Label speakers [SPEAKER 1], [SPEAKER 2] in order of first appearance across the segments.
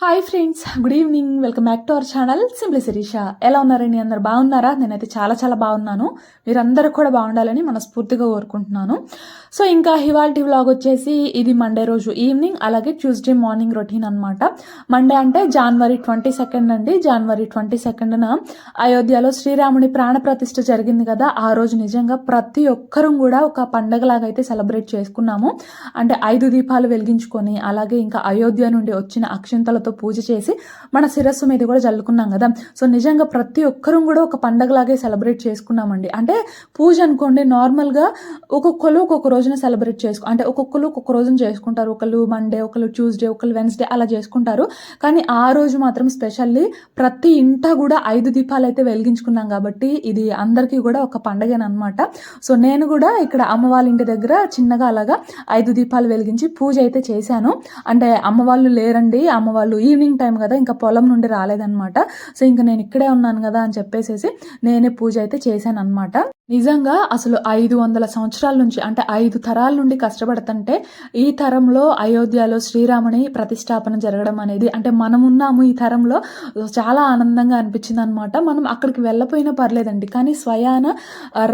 [SPEAKER 1] Hi friends, good evening. Welcome back to our channel simply Sirisha. ఎలా ఉన్నారండి? అందరు బాగున్నారా? నేనైతే చాలా చాలా బాగున్నాను. మీరందరూ కూడా బాగుండాలని మనస్ఫూర్తిగా కోరుకుంటున్నాను. సో ఇంకా ఇవాల్టి వ్లాగ్ వచ్చేసి ఇది మండే రోజు ఈవినింగ్, అలాగే ట్యూస్డే మార్నింగ్ రొటీన్ అనమాట. మండే అంటే January 22 అండి. January 22న అయోధ్యలో శ్రీరాముని ప్రాణ ప్రతిష్ఠ జరిగింది కదా. ఆ రోజు నిజంగా ప్రతి ఒక్కరూ కూడా ఒక పండగలాగా అయితే సెలబ్రేట్ చేసుకున్నాము. అంటే 5 దీపాలు వెలిగించుకొని, అలాగే ఇంకా అయోధ్య నుండి వచ్చిన అక్షింతలతో పూజ చేసి మన శిరస్సు మీద కూడా జల్లుకున్నాం కదా. సో నిజంగా ప్రతి ఒక్కరూ కూడా ఒక పండగలాగే సెలబ్రేట్ చేసుకున్నామండి. అంటే పూజ అనుకోండి, నార్మల్గా ఒక్కొక్కరు ఒక్కొక్క రోజున సెలబ్రేట్ అంటే ఒక్కొక్కరు ఒక్కొక్క రోజున చేసుకుంటారు. ఒకళ్ళు మండే, ఒకళ్ళు ట్యూస్డే, ఒకళ్ళు వెన్స్డే అలా చేసుకుంటారు. కానీ ఆ రోజు మాత్రం స్పెషల్లీ ప్రతి ఇంట కూడా 5 దీపాలు అయితే వెలిగించుకున్నాం కాబట్టి ఇది అందరికీ కూడా ఒక పండగేనమాట. సో నేను కూడా ఇక్కడ అమ్మ వాళ్ళ ఇంటి దగ్గర చిన్నగా అలాగా 5 దీపాలు వెలిగించి పూజ అయితే చేశాను. అంటే అమ్మ వాళ్ళు లేరండి, అమ్మ వాళ్ళు ఈవినింగ్ టైం కదా, ఇంకా పొలం నుండి రాలేదనమాట. సో ఇంకా నేను ఇక్కడే ఉన్నాను కదా అని చెప్పేసి నేనే పూజ అయితే చేశాను అనమాట. నిజంగా అసలు 500 సంవత్సరాల నుంచి, అంటే 5 తరాల నుండి కష్టపడుతుంటే ఈ తరంలో అయోధ్యలో శ్రీరాముని ప్రతిష్టాపన జరగడం అనేది, అంటే మనమున్నాము ఈ తరంలో, చాలా ఆనందంగా అనిపించింది అనమాట. మనం అక్కడికి వెళ్ళపోయినా పర్లేదండి, కానీ స్వయాన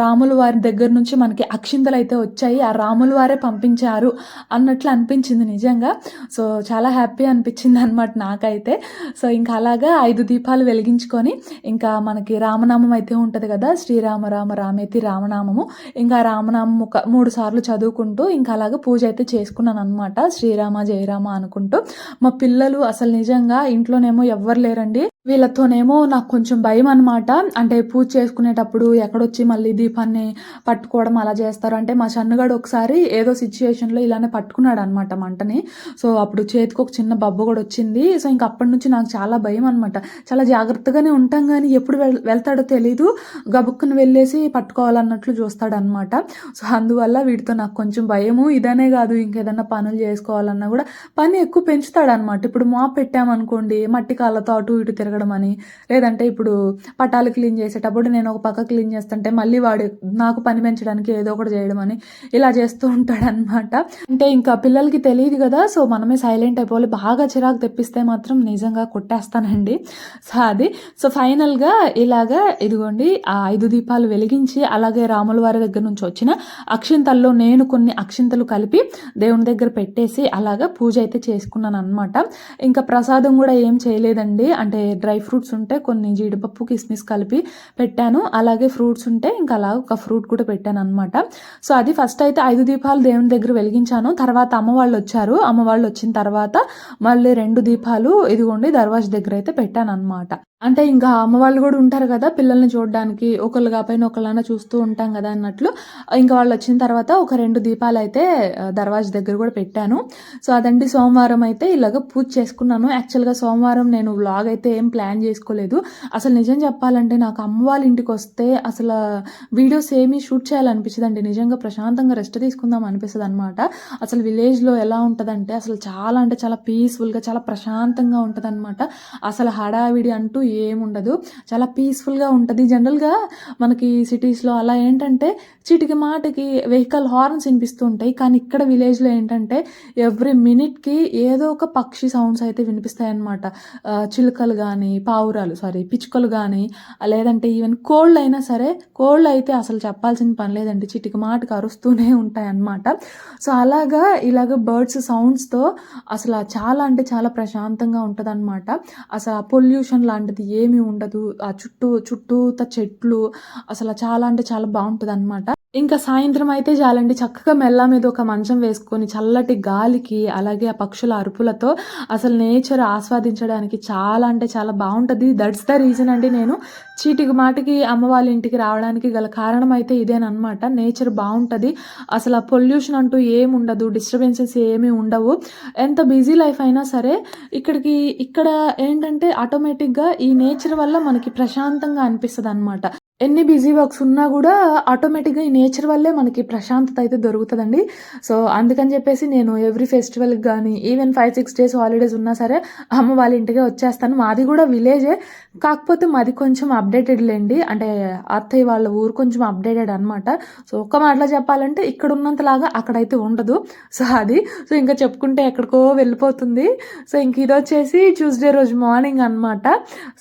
[SPEAKER 1] రాముల వారి దగ్గర నుంచి మనకి అక్షింతలు అయితే వచ్చాయి, ఆ రాముల వారే పంపించారు అన్నట్లు అనిపించింది నిజంగా. సో చాలా హ్యాపీ అనిపించింది అనమాట నాకైతే. సో ఇంకా అలాగా 5 దీపాలు వెలిగించుకొని, ఇంకా మనకి రామనామం అయితే ఉంటుంది కదా, శ్రీరామ రామ రామేతి రామనామము. ఇంకా రామనామం 3 సార్లు చదువుకుంటూ ఇంకా అలాగే పూజ అయితే చేసుకున్నాను అనమాట. శ్రీరామ జయరామ అనుకుంటూ. మా పిల్లలు అసలు నిజంగా ఇంట్లోనేమో ఎవ్వరు లేరండి, వీళ్ళతోనేమో నాకు కొంచెం భయం అనమాట. అంటే పూజ చేసుకునేటప్పుడు ఎక్కడొచ్చి మళ్ళీ దీపాన్ని పట్టుకోవడం అలా చేస్తారు. అంటే మా చన్నగాడు ఒకసారి ఏదో సిచ్యువేషన్లో ఇలానే పట్టుకున్నాడు అనమాట మంటని. సో అప్పుడు చేతికి ఒక చిన్న బొబ్బ కూడా వచ్చింది. సో ఇంక అప్పటి నుంచి నాకు చాలా భయం అనమాట. చాలా జాగ్రత్తగానే ఉంటాం, కానీ ఎప్పుడు వెళ్తాడో తెలీదు, గబుక్కుని వెళ్ళేసి పట్టుకోవాలన్నట్లు చూస్తాడనమాట. సో అందువల్ల వీటితో నాకు కొంచెం భయము. ఇదనే కాదు, ఇంకేదన్నా పనులు చేసుకోవాలన్నా కూడా పని ఎక్కువ పెంచుతాడనమాట. ఇప్పుడు మాప్ పెట్టామనుకోండి, మట్టి కాళ్ళతో అటు ఇటు తిరగడం అని, లేదంటే ఇప్పుడు పటాలు క్లీన్ చేసేటప్పుడు నేను ఒక పక్క క్లీన్ చేస్తుంటే మళ్ళీ వాడు నాకు పని పెంచడానికి ఏదో ఒకటి చేయడం అని ఇలా చేస్తూ ఉంటాడనమాట. అంటే ఇంకా పిల్లలకి తెలియదు కదా, సో మనమే సైలెంట్ అయిపోవాలి. బాగా చిరాకు తెప్పిస్తే మాత్రం నిజంగా కొట్టేస్తానండి. సో అది. సో ఫైనల్గా ఇలాగా ఇదిగోండి ఆ 5 దీపాలు వెలిగించి, అలాగే రాముల వారి దగ్గర నుంచి వచ్చిన అక్షింతల్లో నేను కొన్ని అక్షింతలు కలిపి దేవుని దగ్గర పెట్టేసి అలాగా పూజ అయితే చేసుకున్నాను అనమాట. ఇంకా ప్రసాదం కూడా ఏం చేయలేదండి. అంటే డ్రై ఫ్రూట్స్ ఉంటే కొన్ని జీడిపప్పు కిస్మిస్ కలిపి పెట్టాను, అలాగే ఫ్రూట్స్ ఉంటే ఇంకా అలా ఒక ఫ్రూట్ కూడా పెట్టాను అనమాట. సో అది ఫస్ట్ అయితే 5 దీపాలు దేవుని దగ్గర వెలిగించాను. తర్వాత అమ్మ వాళ్ళు వచ్చారు. అమ్మ వాళ్ళు వచ్చిన తర్వాత మళ్ళీ 2 దీపాలు ఇదిగోండి దర్వాజా దగ్గర అయితే పెట్టాను అనమాట. అంటే ఇంకా అమ్మ వాళ్ళు కూడా ఉంటారు కదా పిల్లల్ని చూడడానికి, ఒకళ్ళు కాపైన ఒకళ్ళన్నా చూస్తూ ఉంటాం కదా అన్నట్లు. ఇంకా వాళ్ళు వచ్చిన తర్వాత ఒక 2 దీపాలు అయితే దర్వాజా దగ్గర కూడా పెట్టాను. సో అదండి, సోమవారం అయితే ఇలాగ పూజ చేసుకున్నాను. యాక్చువల్గా సోమవారం నేను వ్లాగ్ అయితే ఏం ప్లాన్ చేసుకోలేదు. అసలు నిజం చెప్పాలంటే నాకు అమ్మ వాళ్ళ ఇంటికి వస్తే అసలు వీడియోస్ ఏమీ షూట్ చేయాలనిపించదండి. నిజంగా ప్రశాంతంగా రెస్ట్ తీసుకుందాం అనిపిస్తుంది అనమాట. అసలు విలేజ్లో ఎలా ఉంటుందంటే అసలు చాలా అంటే చాలా పీస్ఫుల్గా, చాలా ప్రశాంతంగా ఉంటుంది అనమాట. అసలు హడావిడి అంటూ ఏముండదు, చాలా పీస్ఫుల్గా ఉంటుంది. జనరల్గా మనకి సిటీస్లో అలా ఏంటంటే చీటికి మాటికి వెహికల్ హార్న్స్ వినిపిస్తూ ఉంటాయి, కానీ ఇక్కడ విలేజ్లో ఏంటంటే ఎవ్రీ మినిట్కి ఏదో ఒక పక్షి సౌండ్స్ అయితే వినిపిస్తాయి అన్నమాట. చిలుకలు కానీ, పిచ్చుకలు కానీ, లేదంటే ఈవెన్ కోళ్ళు అయినా సరే, కోళ్ళు అయితే అసలు చెప్పాల్సిన పని లేదండి, చీటికి మాటికి అరుస్తూనే ఉంటాయి అన్నమాట. సో అలాగా ఇలాగ బర్డ్స్ సౌండ్స్తో అసలు చాలా అంటే చాలా ప్రశాంతంగా ఉంటుంది అనమాట. అసలు పొల్యూషన్ లాంటిది ఏమీ ఉండదు. ఆ చుట్టూత చెట్లు, అసలు చాలా అంటే చాలా బాగుంటుంది అనమాట. ఇంకా సాయంత్రం అయితే చాలండి, చక్కగా మెల్ల మీద ఒక మంచం వేసుకొని చల్లటి గాలికి, అలాగే ఆ పక్షుల అరుపులతో అసలు నేచర్ ఆస్వాదించడానికి చాలా అంటే చాలా బాగుంటుంది. దట్స్ ద రీజన్ అండి నేను చీటికి మాటికి అమ్మ వాళ్ళ ఇంటికి రావడానికి గల కారణం అయితే ఇదేనమాట. నేచర్ బాగుంటుంది, అసలు పొల్యూషన్ అంటూ ఏమి ఉండదు, డిస్టర్బెన్సెస్ ఏమీ ఉండవు. ఎంత బిజీ లైఫ్ అయినా సరే ఇక్కడ ఏంటంటే ఆటోమేటిక్గా ఈ నేచర్ వల్ల మనకి ప్రశాంతంగా అనిపిస్తుంది అనమాట. ఎన్ని బిజీ వర్క్స్ ఉన్నా కూడా ఆటోమేటిక్‌గా ఈ నేచర్ వల్లే మనకి ప్రశాంతత అయితే దొరుకుతదండి. సో, అందుకని చెప్పేసి నేను ఎవ్రీ ఫెస్టివల్‌కి గానీ, ఈవెన్ 5, 6 డేస్ హాలిడేస్ ఉన్నా సరే అమ్మ వాళ్ళ ఇంటికే వచ్చేస్తాను. మాది కూడా విలేజే. కాకపోతే మాది కొంచెం అప్‌డేటెడ్ లెండి. అంటే అత్తయ్య వాళ్ళ ఊరు కొంచెం అప్‌డేటెడ్ అనమాట. సో, ఒక్క మాటలో చెప్పాలంటే ఇక్కడ ఉన్నంతలాగా అక్కడైతే ఉండదు. సో, అది. సో, ఇంకా చెప్పుకుంటే ఎక్కడికో వెళ్ళిపోతుంది. సో, ఇంక ఇదొచ్చేసి ట్యూస్‌డే రోజు మార్నింగ్ అనమాట.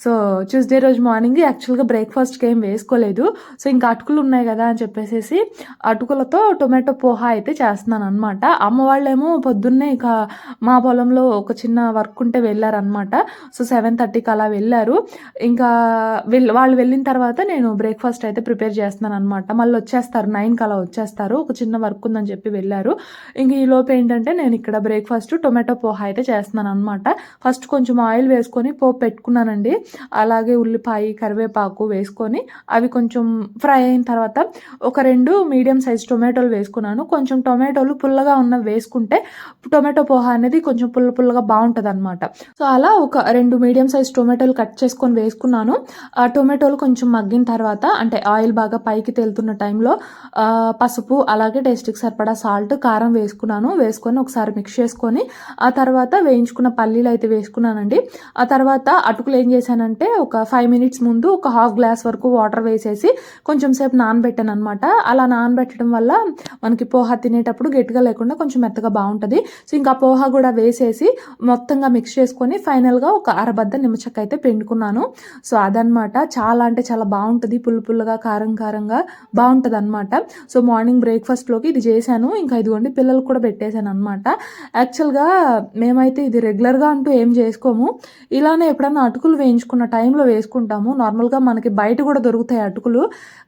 [SPEAKER 1] సో, ట్యూస్‌డే రోజు మార్నింగ్ యాక్చువల్‌గా బ్రేక్‌ఫాస్ట్‌కి ఏం వేసుకోలేదు. సో, ఇంకా అటుకులు ఉన్నాయి కదా అని చెప్పేసేసి అటుకులతో టొమాటో పోహా అయితే చేస్తున్నాననమాట. అమ్మ వాళ్ళేమో పొద్దున్నే ఇక మా పొలంలో ఒక చిన్న వర్క్ ఉంటే వెళ్ళారనమాట. సో, 7:30కి అలా వెళ్ళారు. ఇంకా వాళ్ళు వెళ్ళిన తర్వాత నేను బ్రేక్‌ఫాస్ట్ అయితే ప్రిపేర్ చేస్తున్నాననమాట. మళ్ళీ వచ్చేస్తారు 9కి అలా వచ్చేస్తారు. ఒక చిన్న వర్క్ ఉందని చెప్పి వెళ్ళారు. ఇంక ఈలోపు ఏంటంటే నేను ఇక్కడ బ్రేక్‌ఫాస్ట్ టొమాటో పోహా అయితే చేస్తున్నాననమాట. ఫస్ట్ కొంచెం ఆయిల్ వేసుకొని పోపు పెట్టుకున్నానండి. అలాగే ఉల్లిపాయ, కరివేపాకు వేసుకొని అవి కొంచెం ఫ్రై అయిన తర్వాత ఒక 2 మీడియం సైజ్ టొమాటోలు వేసుకున్నాను. కొంచెం టొమాటోలు పుల్లగా ఉన్నవి వేసుకుంటే టొమాటో పోహా అనేది కొంచెం పుల్ల పుల్లగా బావుంటదనమాట. సో, అలా ఒక 2 మీడియం సైజ్ టొమాటోలు కట్ చేసుకొని వేసుకున్నాను. ఆ టొమాటోలు కొంచెం మగ్గిన తర్వాత అంటే ఆయిల్ బాగా పైకి తేలుతున్న టైంలో పసుపు, అలాగే టేస్ట్‌కి సరిపడా సాల్ట్, కారం వేసుకున్నాను. వేసుకొని ఒకసారి మిక్స్ చేసుకొని ఆ తర్వాత వేయించుకున్న పల్లీలు అయితే వేసుకున్నానండి. ఆ తర్వాత అటుకులు ఏం చేశానంటే ఒక 5 మినిట్స్ ముందు ఒక హాఫ్ గ్లాస్ వరకు వాటర్ వేసేసి కొంచెం సేపు నానబెట్టాననమాట. అలా నానబెట్టడం వల్ల మనకి పోహా తినేటప్పుడు గట్టిగా లేకుండా కొంచెం మెత్తగా బావుంటది. సో, ఇంకా పోహా కూడా వేసేసి మొత్తంగా మిక్స్ చేసుకొని ఫైనల్‌గా ఒక అరబద్ద నిమ్మచెక్క అయితే పిండుకున్నాను. సో, అదనమాట. చాలా అంటే చాలా బావుంటది. పుల్ల పుల్లగా, కారం కారంగా బావుంటదనమాట. సో, మార్నింగ్ బ్రేక్‌ఫాస్ట్‌లోకి ఇది చేశాను. ఇంకా ఇదిగోండి పిల్లలకి కూడా పెట్టేశాననమాట. యాక్చువల్‌గా మేమైతే ఇది రెగ్యులర్‌గా అంటూ ఏం చేసుకోము. ఇలానే ఎప్పుడన్నా అటుకులు వేయించుకున్న టైంలో వేసుకుంటాము. నార్మల్‌గా మనకి బయట కూడా దొరుకుతాయి అటుకులు.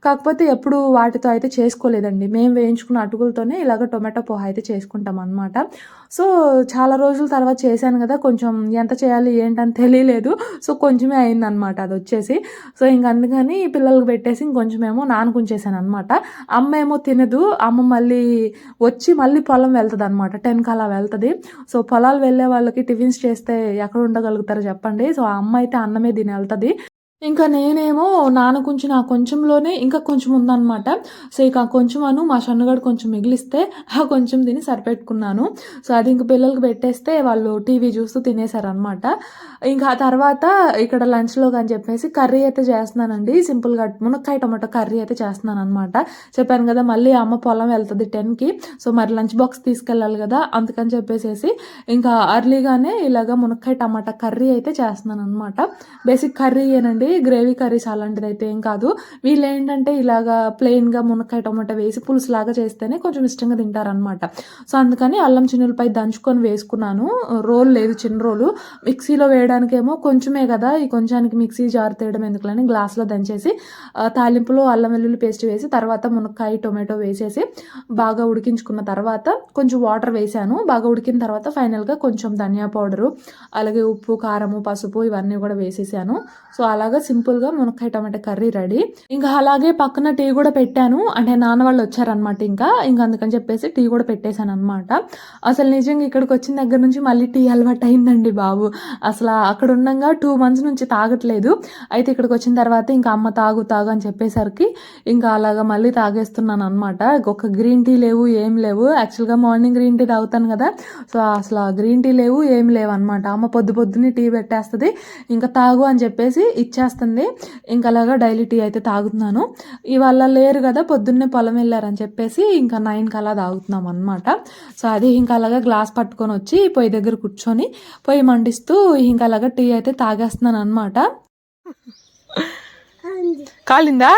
[SPEAKER 1] కాకపోతే ఎప్పుడు వాటితో అయితే చేసుకోలేదండి. మేము వేయించుకున్న అటుకులతోనే ఇలాగ టొమాటో పోహా అయితే చేసుకుంటామనమాట. సో, చాలా రోజుల తర్వాత చేశాను కదా! కొంచెం ఎంత చేయాలి ఏంటని తెలియలేదు. సో, కొంచెమే అయిందనమాట అదొచ్చేసి. సో, ఇంక అందుకని పిల్లలకి పెట్టేసి ఇంకొంచెమేమో నానకుంచేసాననమాట. అమ్మేమో తినదు. అమ్మ మళ్ళీ వచ్చి మళ్ళీ పొలం వెళ్తదనమాట. 10కి అలా వెళ్తది. సో, పొలాలు వెళ్ళే వాళ్ళకి టిఫిన్స్ చేస్తే ఎక్కడ ఉండగలుగుతారో చెప్పండి. సో, ఆ అమ్మ అయితే అన్నమే తిని ఎళ్తది. ఇంకా నేనేమో నానకుంచిన ఆ కొంచెంలోనే ఇంకా కొంచెం ఉందనమాట. సో, ఇక ఆ కొంచెం మా షన్నుగాడు కొంచెం మిగిలిస్తే ఆ కొంచెం తిని సరిపెట్టుకున్నాను. సో, అది ఇంక పిల్లలకి పెట్టేస్తే వాళ్ళు టీవీ చూస్తూ తినేసారనమాట. ఇంకా ఆ తర్వాత ఇక్కడ లంచ్‌లోకి అని చెప్పేసి కర్రీ అయితే చేస్తున్నానండి. సింపుల్‌గా మునక్కాయ టమాటో కర్రీ అయితే చేస్తున్నాననమాట. చెప్పాను కదా! మళ్ళీ అమ్మ పొలం వెళ్తది 10కి. సో, మరి లంచ్ బాక్స్ తీసుకెళ్ళాలి కదా! అందుకని చెప్పేసేసి ఇంకా ఎర్లీగానే ఇలాగ మునక్కాయ టమాటా కర్రీ అయితే చేస్తున్నాననమాట. బేసిక్ కర్రీయేనండి. గ్రేవీ కర్రీస్ అలాంటిదైతే ఏం కాదు. వీళ్ళేంటంటే ఇలాగా ప్లెయిన్‌గా మునక్కాయ టమాటా వేసి పులుసులాగా చేస్తేనే కొంచెం ఇష్టంగా తింటారనమాట. సో, అందుకని అల్లం చిన్నుల్లిపాయ దంచుకొని వేసుకున్నాను. రోలు లేదు, చిన్న రోలు. మిక్సీలో వేయడానికేమో కొంచెమే కదా! ఈ కొంచానికి మిక్సీ జార్ తేయడం ఎందుకులని గ్లాస్‌లో దంచేసి తాలింపులో అల్లం వెల్లుల్లి పేస్ట్ వేసి తర్వాత మునక్కాయ, టొమాటో వేసేసి బాగా ఉడికించుకున్న తర్వాత కొంచెం వాటర్ వేశాను. బాగా ఉడికిన తర్వాత ఫైనల్‌గా కొంచెం ధనియా పౌడరు, అలాగే ఉప్పు, కారము, పసుపు ఇవన్నీ కూడా వేసేసాను. సో, అలాగా సింపుల్‌గా మునక్కాయ టమాటా కర్రీ రెడీ. ఇంకా అలాగే పక్కన టీ కూడా పెట్టాను. అంటే నాన్న వాళ్ళు వచ్చారనమాట ఇంకా. ఇంక అందుకని చెప్పేసి టీ కూడా పెట్టేశాననమాట. అసలు నిజంగా ఇక్కడికొచ్చిన దగ్గర నుంచి మళ్ళీ టీ అలవాటయిందండి బాబు. అసల అక్కడ ఉండంగా 2 మంత్స్ నుంచి తాగట్లేదు. అయితే ఇక్కడికొచ్చిన తర్వాత ఇంకా అమ్మ తాగు తాగు అని చెప్పేసరికి ఇంకా అలాగా మళ్ళీ తాగేస్తున్నాననమాట. ఒక గ్రీన్ టీ లేవు, ఏం లేవు. యాక్చువల్‌గా మార్నింగ్ గ్రీన్ టీ తాగుతాను కదా! సో, అసల గ్రీన్ టీ లేవు, ఏం లేవనమాట. అమ్మ పొద్దున్నే టీ పెట్టేస్తది. ఇంకా తాగు అని చెప్పేసి ఇచ్చేస్తుంది. ఇంక అలాగా డైలీ టీ అయితే తాగుతున్నాను. ఇవాళ లేరు కదా! పొద్దున్నే పొలం వెళ్లారని చెప్పేసి ఇంకా 9కి అలా తాగుతున్నాం అనమాట. సో, అది ఇంకా అలాగా గ్లాస్ పట్టుకొని వచ్చి పొయ్యి దగ్గర కూర్చొని పొయ్యి మండిస్తూ ఇంకా అలాగా టీ అయితే తాగేస్తున్నాను అనమాట. కాలిందా?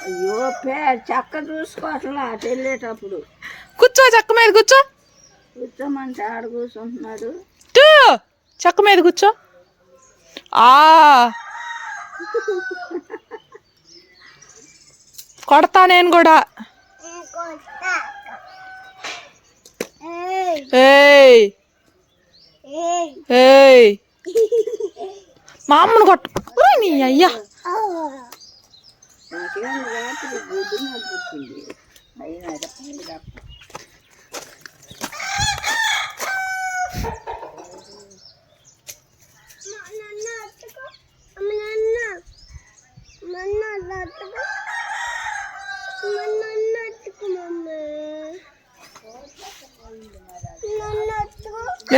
[SPEAKER 2] అయ్యో చక్క చూసుకోవట్లా అటు వెళ్ళేటప్పుడు.
[SPEAKER 1] కూర్చో, చెక్క మీద కూర్చో.
[SPEAKER 2] కూర్చోమంటే ఆడ కూర్చుంటున్నాడు.
[SPEAKER 1] చెక్క మీద కూర్చో. కొడతా నేను కూడా. ఏయ్ ఏయ్ మా అమ్మను కొట్ట నీ అయ్యా.
[SPEAKER 2] నాకేం రాత్రి గుడ్డు నడుపుతుంది అయినా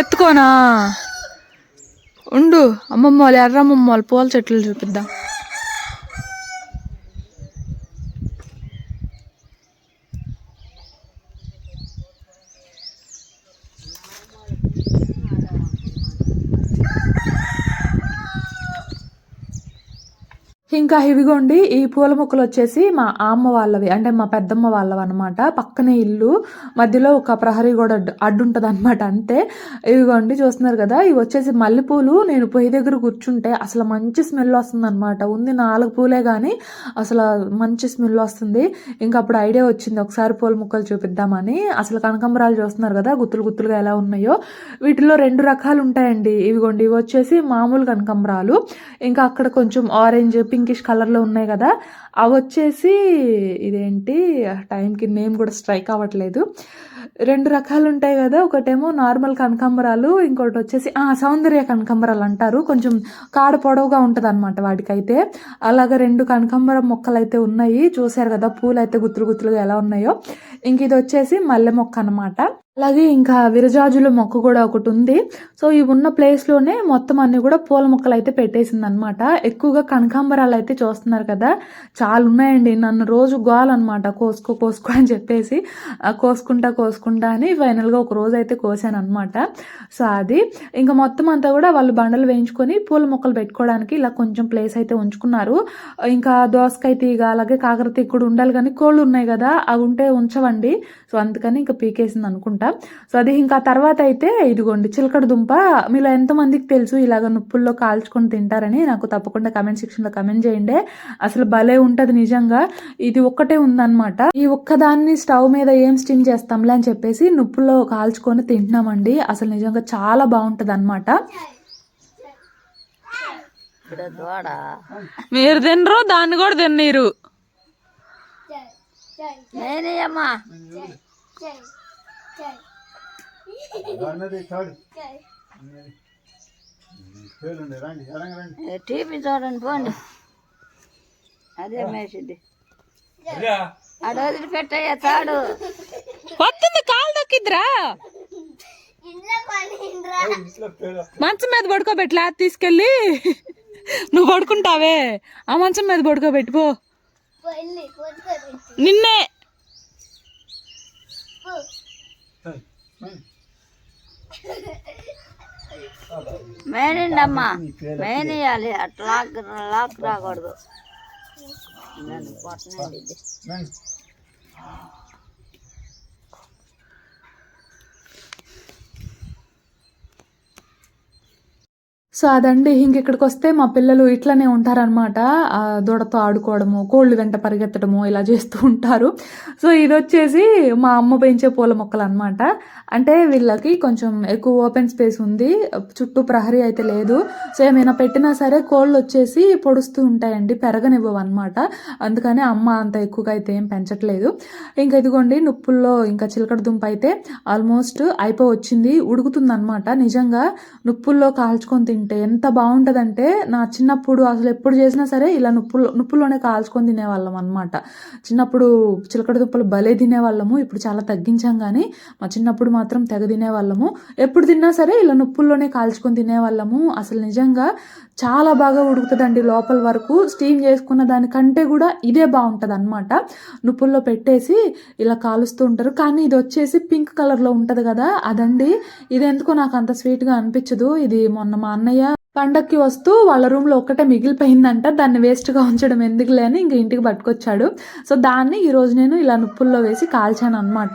[SPEAKER 1] ఎత్తుకోనా ఉండు. అమ్మమ్మ వాళ్ళు ఎర్రమ్మమ్మ వాళ్ళు పూల చెట్లు చూపిద్దాం. ఇంకా ఇవిగోండి ఈ పూల మొక్కలు వచ్చేసి మా అమ్మ వాళ్ళవి, అంటే మా పెద్దమ్మ వాళ్ళవి అనమాట. పక్కనే ఇల్లు, మధ్యలో ఒక ప్రహరీ కూడా అడ్డుంటది అనమాట. అంతే. ఇవిగోండి చూస్తున్నారు కదా, ఇవి వచ్చేసి మల్లెపూలు. నేను పొయ్యి దగ్గర కూర్చుంటే అసలు మంచి స్మెల్ వస్తుంది అనమాట. ఉంది 4 పూలే కానీ అసలు మంచి స్మెల్ వస్తుంది. ఇంకా అప్పుడు ఐడియా వచ్చింది ఒకసారి పూల మొక్కలు చూపిద్దామని. అసలు కనకాంబరాలు చూస్తున్నారు కదా గుత్తులు గుత్తులుగా ఎలా ఉన్నాయో. వీటిలో 2 రకాలు ఉంటాయండి. ఇవిగోండి ఇవి వచ్చేసి మామూలు కనకాంబరాలు, ఇంకా అక్కడ కొంచెం ఆరెంజ్ పింకిష్ కలర్లో ఉన్నాయి కదా, అవి వచ్చేసి ఇదేంటి టైంకి నేమ్ కూడా స్ట్రైక్ అవ్వట్లేదు. 2 రకాలు ఉంటాయి కదా, ఒకటేమో నార్మల్ కనకాంబరాలు, ఇంకోటి వచ్చేసి సౌందర్య కనకాంబరాలు అంటారు. కొంచెం కాడ పొడవుగా ఉంటుంది అనమాట వాటికైతే. అలాగా 2 కనకాంబరం మొక్కలు అయితే ఉన్నాయి. చూసారు కదా పూలు అయితే గుత్తులు గుత్తులుగా ఎలా ఉన్నాయో. ఇంక ఇది వచ్చేసి మల్లె మొక్క అనమాట. అలాగే ఇంకా విరజాజుల మొక్క కూడా ఒకటి ఉంది. సో ఇవి ఉన్న ప్లేస్లోనే మొత్తం అన్ని కూడా పూల మొక్కలు అయితే పెట్టేసింది అనమాట. ఎక్కువగా కనకాంబరాలు అయితే చూస్తున్నారు కదా, చాలా ఉన్నాయండి. నన్ను రోజు గోలనమాట, కోసుకో కోసుకో అని చెప్పేసి కోసుకుంటా అని ఫైనల్గా ఒక రోజు అయితే కోసాను అనమాట. సో అది ఇంకా మొత్తం అంతా కూడా వాళ్ళు బండలు వేయించుకొని పూల మొక్కలు పెట్టుకోవడానికి ఇలా కొంచెం ప్లేస్ అయితే ఉంచుకున్నారు. ఇంకా దోసకాయ తీగ అలాగే కాకర తీగ కూడా ఉండాలి, కానీ కోళ్ళు ఉన్నాయి కదా అవి ఉంటే ఉంచవండి. సో అందుకని ఇంకా పీకేసింది అనుకుంటా. సో అది ఇంకా తర్వాత అయితే ఇదిగోండి చిలకడ దుంప. మీలో ఎంతమందికి తెలుసు ఇలాగ నుప్పుల్లో కాల్చుకొని తింటారని నాకు తప్పకుండా కమెంట్ సెక్షన్లో కమెంట్ చేయండి. అసలు భలే ఉంటుంది నిజంగా. ఇది ఒక్కటే ఉందన్నమాట. ఈ ఒక్కదాన్ని స్టవ్ మీద ఏం స్టీమ్ చేస్తాంలే అని చెప్పేసి నుప్పుల్లో కాల్చుకొని తింటున్నామండి. అసలు నిజంగా చాలా బాగుంటది అనమాట. మీరు తినరు, దాన్ని కూడా తిన్నీరు.
[SPEAKER 2] టీవీ చూడండి పోండి, అదే మేసిద్ది. అడు వదిలిపెట్టయ్యా తాడు
[SPEAKER 1] వస్తుంది, కాలు దక్కిద్రా. మంచం మీద పడుకోబెట్టలే తీసుకెళ్ళి. నువ్వు పడుకుంటావే ఆ మంచం మీద పడుకోబెట్టిపో. నిన్నే
[SPEAKER 2] మేనండమ్మా, మేనేయాలి. అట్లా లాక్ రాకూడదు.
[SPEAKER 1] సో అదండి. ఇంకెక్కడికి వస్తే మా పిల్లలు ఇట్లనే ఉంటారనమాట. దూడతో ఆడుకోవడము, కోళ్ళు వెంట పరిగెత్తడము ఇలా చేస్తూ ఉంటారు. సో ఇది వచ్చేసి మా అమ్మ పెంచే పూల మొక్కలు అనమాట. అంటే వీళ్ళకి కొంచెం ఎక్కువ ఓపెన్ స్పేస్ ఉంది, చుట్టూ ప్రహరీ అయితే లేదు. సో ఏమైనా పెట్టినా సరే కోళ్ళు వచ్చేసి పొడుస్తూ ఉంటాయండి, పెరగనివ్వవు అనమాట. అందుకని అమ్మ అంత ఎక్కువగా అయితే ఏం పెంచట్లేదు. ఇంకా ఇదిగోండి నుప్పుల్లో ఇంకా చిలకడ దుంప అయితే ఆల్మోస్ట్ అయిపోవచ్చింది, ఉడుకుతుంది అనమాట. నిజంగా నుప్పుల్లో కాల్చుకొని తింటే ఎంత బాగుంటుందంటే, నా చిన్నప్పుడు అసలు ఎప్పుడు చేసినా సరే ఇలా నుప్పుల్లోనే కాల్చుకొని తినేవాళ్ళం అనమాట. చిన్నప్పుడు చిలకడ దుంపలు భలే తినేవాళ్ళము. ఇప్పుడు చాలా తగ్గించాం, కానీ మా చిన్నప్పుడు మాత్రం తెగ తినేవాళ్ళము. ఎప్పుడు తిన్నా సరే ఇలా నుప్పుల్లోనే కాల్చుకొని తినేవాళ్ళము. అసలు నిజంగా చాలా బాగా ఉడుకుతుందండి లోపల వరకు. స్టీమ్ చేసుకున్న దానికంటే కూడా ఇదే బాగుంటుంది అనమాట. నుప్పుల్లో పెట్టేసి ఇలా కాలుస్తూ ఉంటారు. కానీ ఇది వచ్చేసి పింక్ కలర్లో ఉంటుంది కదా, అదండి. ఇది ఎందుకో నాకు అంత స్వీట్గా అనిపించదు. ఇది మొన్న మా అన్నయ్య పండక్కి వస్తూ వాళ్ళ రూమ్లో ఒక్కటే మిగిలిపోయిందంట, దాన్ని వేస్ట్గా ఉంచడం ఎందుకులే అని ఇంక ఇంటికి పట్టుకొచ్చాడు. సో దాన్ని ఈరోజు నేను ఇలా నుప్పుల్లో వేసి కాల్చాను అనమాట.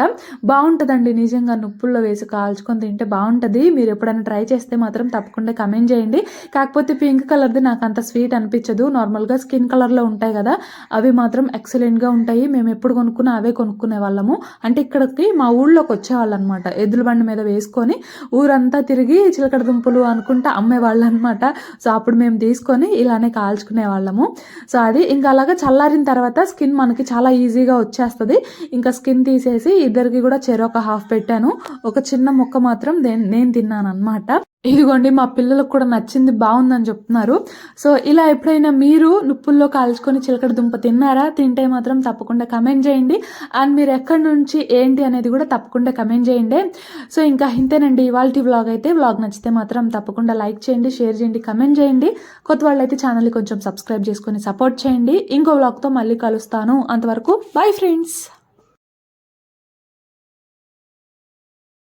[SPEAKER 1] బాగుంటుందండి నిజంగా, నుప్పుల్లో వేసి కాల్చుకొని తింటే బాగుంటుంది. మీరు ఎప్పుడైనా ట్రై చేస్తే మాత్రం తప్పకుండా కమెంట్ చేయండి. కాకపోతే పింక్ కలర్ది నాకు అంత స్వీట్ అనిపించదు. నార్మల్గా స్కిన్ కలర్లో ఉంటాయి కదా, అవి మాత్రం ఎక్సలెంట్గా ఉంటాయి. మేము ఎప్పుడు కొనుక్కున్నా అవే కొనుక్కునే వాళ్ళము. అంటే ఇక్కడికి మా ఊళ్ళోకి వచ్చేవాళ్ళు అనమాట, ఎద్దుల బండి మీద వేసుకొని ఊరంతా తిరిగి చిలకడ దుంపలు అనుకుంటా అమ్మేవాళ్ళు అనమాట. సో అప్పుడు మేము తీసుకొని ఇలానే కాల్చుకునే వాళ్ళము. సో అది ఇంకా అలాగా చల్లారిన తర్వాత స్కిన్ మనకి చాలా ఈజీగా వచ్చేస్తుంది. ఇంకా స్కిన్ తీసేసి ఇద్దరికి కూడా చెరొక హాఫ్ పెట్టాను. ఒక చిన్న ముక్క మాత్రం నేను తిన్నాను అనమాట. ఇదిగోండి మా పిల్లలకు కూడా నచ్చింది, బాగుందని చెప్తున్నారు. సో ఇలా ఎప్పుడైనా మీరు నుప్పుల్లో కాల్చుకొని చిలకడ దుంప తిన్నారా? తింటే మాత్రం తప్పకుండా కమెంట్ చేయండి. అండ్ మీరు ఎక్కడి నుంచి ఏంటి అనేది కూడా తప్పకుండా కమెంట్ చేయండి. సో ఇంకా ఇంతేనండి ఇవాల్టి వ్లాగ్ అయితే. వ్లాగ్ నచ్చితే మాత్రం తప్పకుండా లైక్ చేయండి, షేర్ చేయండి, కమెంట్ చేయండి. కొత్త వాళ్ళైతే ఛానల్ని కొంచెం సబ్స్క్రైబ్ చేసుకొని సపోర్ట్ చేయండి. ఇంకో వ్లాగ్తో మళ్ళీ కలుస్తాను. అంతవరకు బాయ్ ఫ్రెండ్స్.